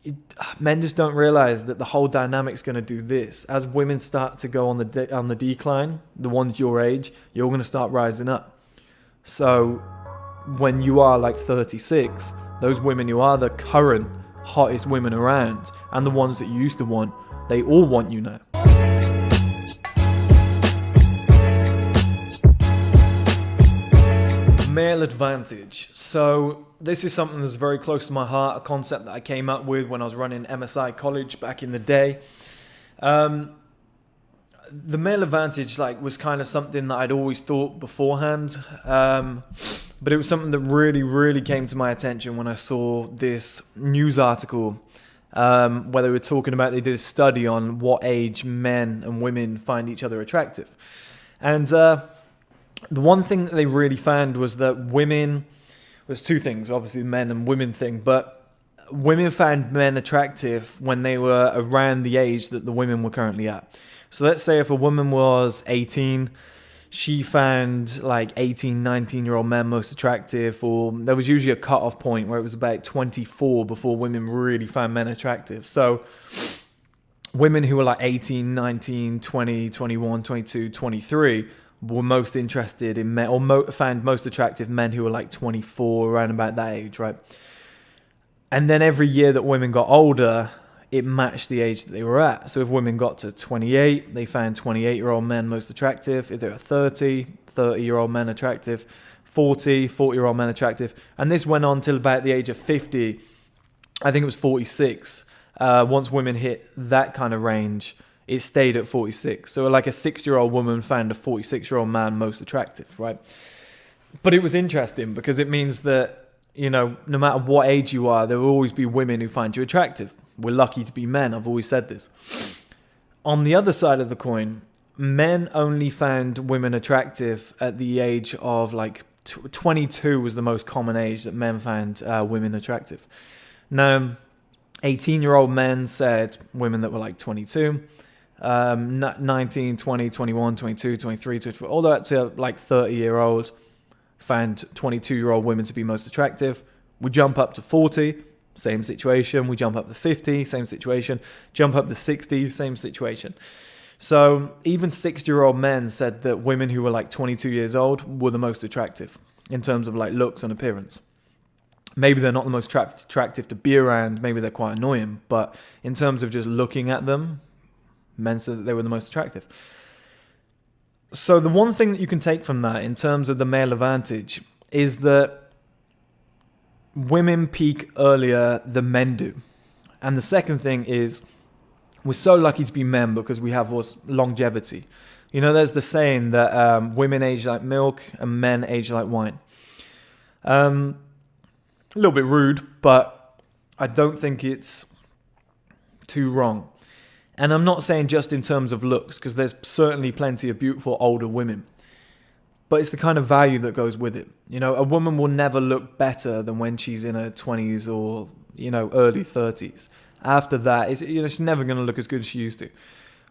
it, men just don't realize that the whole dynamic's going to do this. As women start to go on the decline, the ones your age, you're going to start rising up. So when you are like 36, those women who are the current hottest women around and the ones that you used to want, they all want you now. Male advantage. So this is something that's very close to my heart, a concept that I came up with when I was running MSI College back in the day. The male advantage was kind of something that I'd always thought beforehand, but it was something that really came to my attention when I saw this news article where they were talking about, they did a study on what age men and women find each other attractive. And the one thing that they really found was that women, there's two things, obviously the men and women thing, but women found men attractive when they were around the age that the women were currently at. So let's say if a woman was 18, she found like 18, 19-year-old men most attractive, or there was usually a cut-off point where it was about 24 before women really found men attractive. So women who were like 18, 19, 20, 21, 22, 23 were most interested in men, or found most attractive men who were like 24, around about that age, right? And then every year that women got older, it matched the age that they were at. So if women got to 28, they found 28-year-old men most attractive. If they were 30, 30-year-old men attractive. 40, 40-year-old men attractive. And this went on till about the age of 50. I think it was 46. Once women hit that kind of range, it stayed at 46. So like a 60-year-old woman found a 46-year-old man most attractive, right? But it was interesting because it means that, no matter what age you are, there will always be women who find you attractive. We're lucky to be men. I've always said this. On the other side of the coin, men only found women attractive at the age of 22 was the most common age that men found women attractive. Now, 18-year-old men said women that were like 22. 19, 20, 21, 22, 23, 24, all the way up to like 30-year-old found 22-year-old women to be most attractive. We jump up to 40, same situation. We jump up to 50, same situation. Jump up to 60, same situation. So even 60-year-old men said that women who were like 22 years old were the most attractive in terms of like looks and appearance. Maybe they're not the most attractive to be around. Maybe they're quite annoying. But in terms of just looking at them, men said that they were the most attractive. So the one thing that you can take from that in terms of the male advantage is that women peak earlier than men do. And the second thing is we're so lucky to be men because we have longevity. There's the saying that women age like milk and men age like wine. A little bit rude, but I don't think it's too wrong. And I'm not saying just in terms of looks, because there's certainly plenty of beautiful older women. But it's the kind of value that goes with it. A woman will never look better than when she's in her 20s or, early 30s. After that, she's never going to look as good as she used to.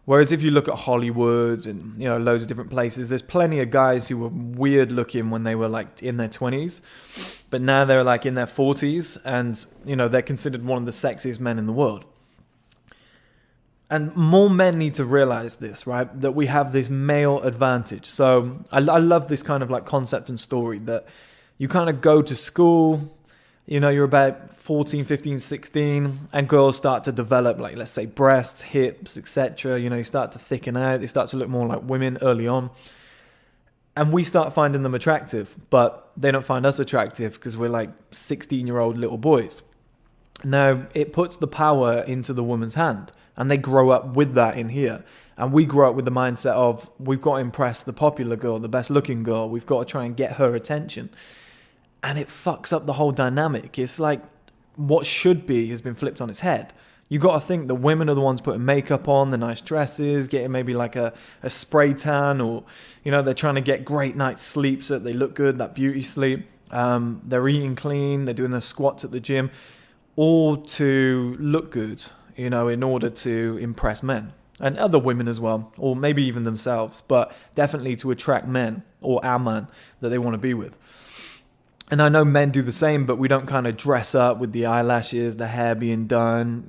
Whereas if you look at Hollywood and, loads of different places, there's plenty of guys who were weird looking when they were like in their 20s. But now they're like in their 40s and, they're considered one of the sexiest men in the world. And more men need to realize this, right? That we have this male advantage. So I love this kind of like concept and story that you kind of go to school, you're about 14, 15, 16, and girls start to develop like, let's say, breasts, hips, etc. You start to thicken out. They start to look more like women early on. And we start finding them attractive, but they don't find us attractive because we're like 16-year-old little boys. Now, it puts the power into the woman's hand. And they grow up with that in here. And we grow up with the mindset of, we've got to impress the popular girl, the best looking girl. We've got to try and get her attention. And it fucks up the whole dynamic. It's like what should be has been flipped on its head. You got to think that women are the ones putting makeup on, the nice dresses, getting maybe like a spray tan, or, they're trying to get great night's sleep so that they look good, that beauty sleep. They're eating clean, they're doing their squats at the gym, all to look good. In order to impress men and other women as well, or maybe even themselves, but definitely to attract men or our man that they want to be with. And I know men do the same, but we don't kind of dress up with the eyelashes, the hair being done,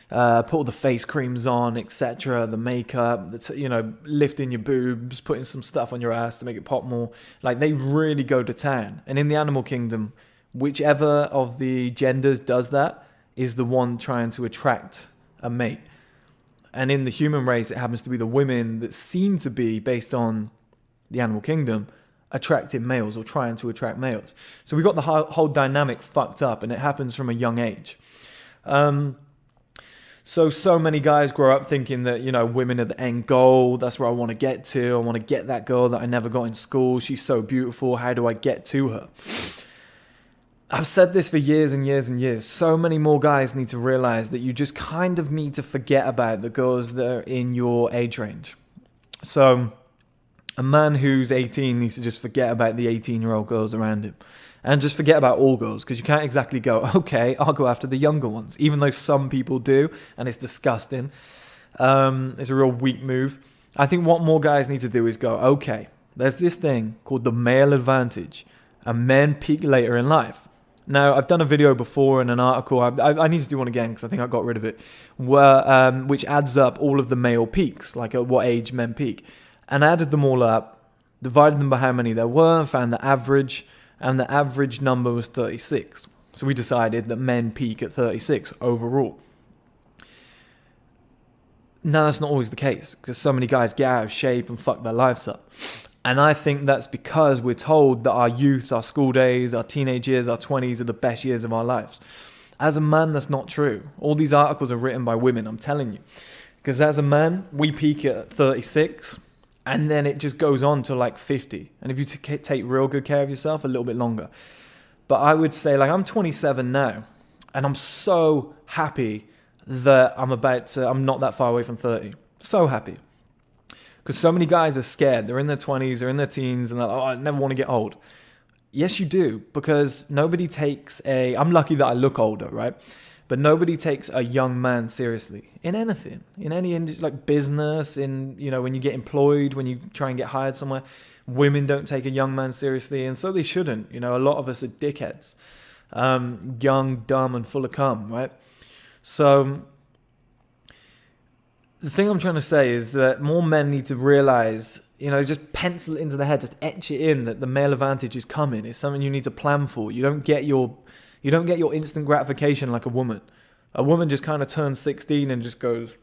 put all the face creams on, etc., the makeup, lifting your boobs, putting some stuff on your ass to make it pop more. Like, they really go to town. And in the animal kingdom, whichever of the genders does that is the one trying to attract a mate. And in the human race, it happens to be the women that seem to be, based on the animal kingdom, attracting males or trying to attract males. So we got the whole dynamic fucked up, and it happens from a young age. So many guys grow up thinking that, women are the end goal. That's where I want to get to. I want to get that girl that I never got in school. She's so beautiful. How do I get to her? I've said this for years and years and years. So many more guys need to realize that you just kind of need to forget about the girls that are in your age range. So a man who's 18 needs to just forget about the 18-year-old girls around him. And just forget about all girls, because you can't exactly go, okay, I'll go after the younger ones, even though some people do, and it's disgusting. It's a real weak move. I think what more guys need to do is go, okay, there's this thing called the male advantage, and men peak later in life. Now, I've done a video before in an article, I need to do one again because I think I got rid of it, which adds up all of the male peaks, like at what age men peak. And I added them all up, divided them by how many there were, and found the average, and the average number was 36. So we decided that men peak at 36 overall. Now, that's not always the case, because so many guys get out of shape and fuck their lives up. And I think that's because we're told that our youth, our school days, our teenage years, our 20s are the best years of our lives. As a man, that's not true. All these articles are written by women, I'm telling you. Because as a man, we peak at 36, and then it just goes on to like 50. And if you take real good care of yourself, a little bit longer. But I would say, like, I'm 27 now, and I'm so happy that I'm not that far away from 30. So happy. Because so many guys are scared. They're in their 20s, they're in their teens, and they're like, oh, I never want to get old. Yes, you do, because nobody takes I'm lucky that I look older, right? But nobody takes a young man seriously in anything, in any industry, like business, when you get employed, when you try and get hired somewhere. Women don't take a young man seriously, and so they shouldn't. A lot of us are dickheads, young, dumb, and full of cum, right? So the thing I'm trying to say is that more men need to realize, just pencil it into the head, just etch it in that the male advantage is coming. It's something you need to plan for. You don't get your instant gratification like a woman. A woman just kind of turns 16 and just goes,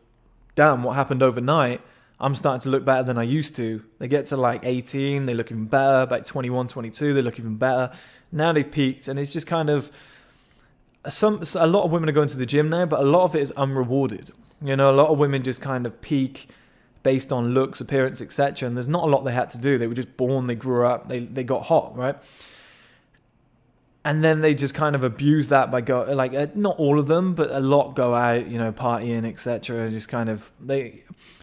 damn, what happened overnight? I'm starting to look better than I used to. They get to like 18, they look even better. About 21, 22, they look even better. Now they've peaked, and it's just kind of, a lot of women are going to the gym now, but a lot of it is unrewarded. A lot of women just kind of peak based on looks, appearance, etc. And there's not a lot they had to do. They were just born, they grew up, they got hot, right? And then they just kind of abuse that by not all of them, but a lot go out, partying, etc. Just kind of,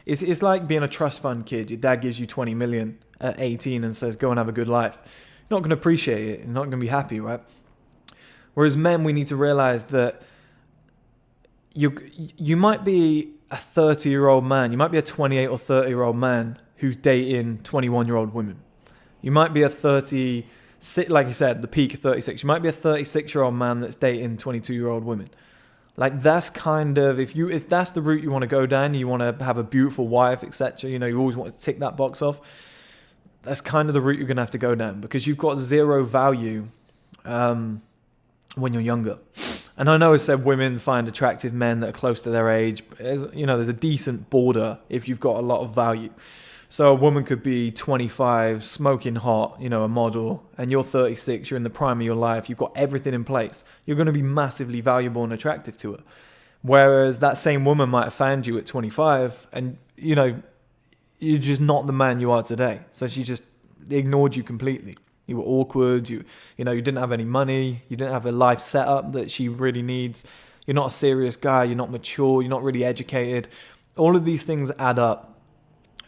it's like being a trust fund kid. Your dad gives you 20 million at 18 and says, go and have a good life. You're not going to appreciate it. You're not going to be happy, right? Whereas men, we need to realize that you might be a 30-year-old man. You might be a 28 or 30-year-old man who's dating 21-year-old women. You might be a 36, like you said, the peak of 36. You might be a 36-year-old man that's dating 22-year-old women. Like, that's kind of, if that's the route you want to go down, you want to have a beautiful wife, etc. You always want to tick that box off. That's kind of the route you're going to have to go down, because you've got zero value when you're younger. And I know I said women find attractive men that are close to their age. There's a decent border if you've got a lot of value. So a woman could be 25, smoking hot, a model, and you're 36, you're in the prime of your life, you've got everything in place. You're going to be massively valuable and attractive to her. Whereas that same woman might have found you at 25, and, you're just not the man you are today. So she just ignored you completely. You were awkward, you didn't have any money, you didn't have a life setup that she really needs. You're not a serious guy, you're not mature, you're not really educated. All of these things add up,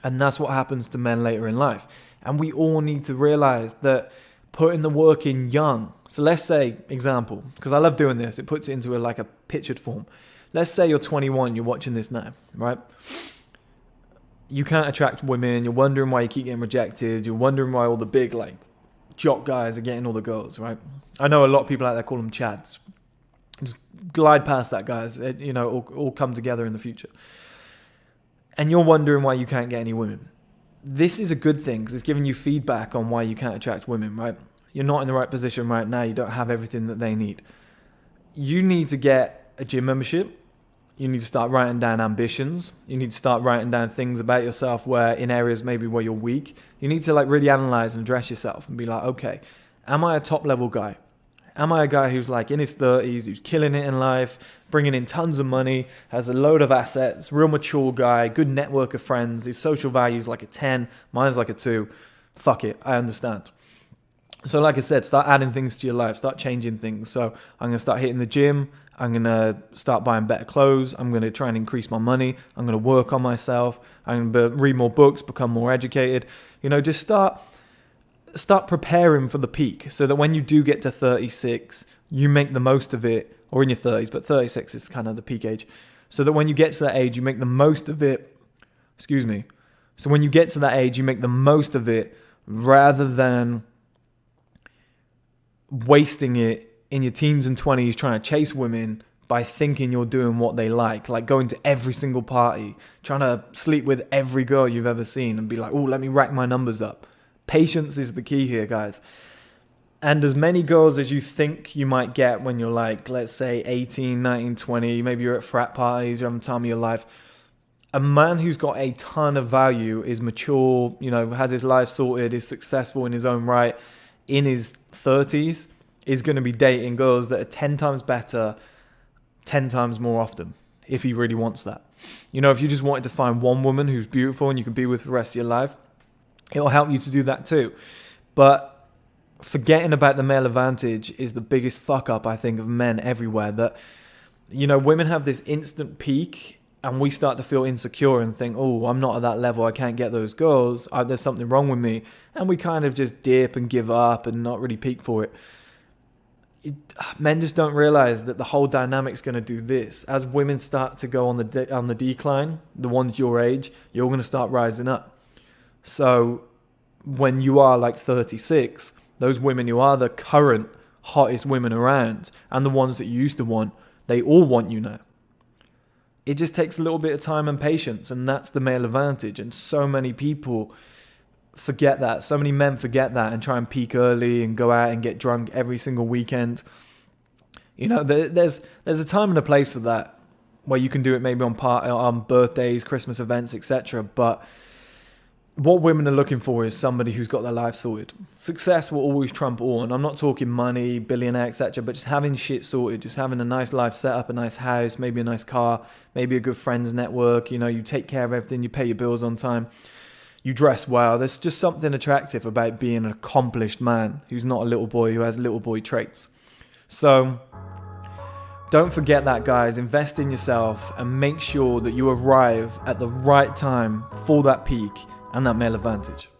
and that's what happens to men later in life. And we all need to realize that putting the work in young. So let's say, example, because I love doing this, it puts it into a pictured form. Let's say you're 21, you're watching this now, right? You can't attract women, you're wondering why you keep getting rejected, you're wondering why all the big jock guys are getting all the girls, right? I know a lot of people out there call them chads. Just glide past that, guys. All come together in the future. And you're wondering why you can't get any women. This is a good thing because it's giving you feedback on why you can't attract women, right? You're not in the right position right now. You don't have everything that they need. You need to get a gym membership. You need to start writing down ambitions. You need to start writing down things about yourself where in areas maybe where you're weak. You need to like really analyze and address yourself and be like, okay, am I a top level guy? Am I a guy who's like in his 30s, who's killing it in life, bringing in tons of money, has a load of assets, real mature guy, good network of friends, his social value's like a 10, mine's like a 2. Fuck it, I understand. So like I said, start adding things to your life, start changing things. So I'm going to start hitting the gym. I'm going to start buying better clothes. I'm going to try and increase my money. I'm going to work on myself. I'm going to read more books, become more educated. Just start preparing for the peak so that when you do get to 36, you make the most of it, or in your 30s, but 36 is kind of the peak age. So that when you get to that age, you make the most of it. So when you get to that age, you make the most of it rather than wasting it in your teens and 20s trying to chase women by thinking you're doing what they like going to every single party, trying to sleep with every girl you've ever seen and be like, oh, let me rack my numbers up. Patience is the key here, guys. And as many girls as you think you might get when you're like, let's say 18, 19, 20, maybe you're at frat parties, you're having the time of your life. A man who's got a ton of value, is mature, has his life sorted, is successful in his own right, in his 30s, is going to be dating girls that are 10 times better, 10 times more often, if he really wants that. If you just wanted to find one woman who's beautiful and you can be with for the rest of your life, it'll help you to do that too. But forgetting about the male advantage is the biggest fuck up, I think, of men everywhere. That, women have this instant peak and we start to feel insecure and think, oh, I'm not at that level. I can't get those girls. There's something wrong with me. And we kind of just dip and give up and not really peak for it. Men just don't realize that the whole dynamic's going to do this. As women start to go on the decline, the ones your age, you're going to start rising up. So when you are like 36, those women who are the current hottest women around and the ones that you used to want, they all want you now. It just takes a little bit of time and patience, and that's the male advantage. And so many people forget that. So many men forget that and try and peak early and go out and get drunk every single weekend. There's a time and a place for that, where you can do it maybe on birthdays, Christmas events, etc. But what women are looking for is somebody who's got their life sorted. Success will always trump all, and I'm not talking money, billionaire, etc., but just having shit sorted, just having a nice life set up, a nice house, maybe a nice car, maybe a good friends network. You take care of everything, you pay your bills on time, you dress well. There's just something attractive about being an accomplished man who's not a little boy, who has little boy traits. So don't forget that, guys. Invest in yourself and make sure that you arrive at the right time for that peak and that male advantage.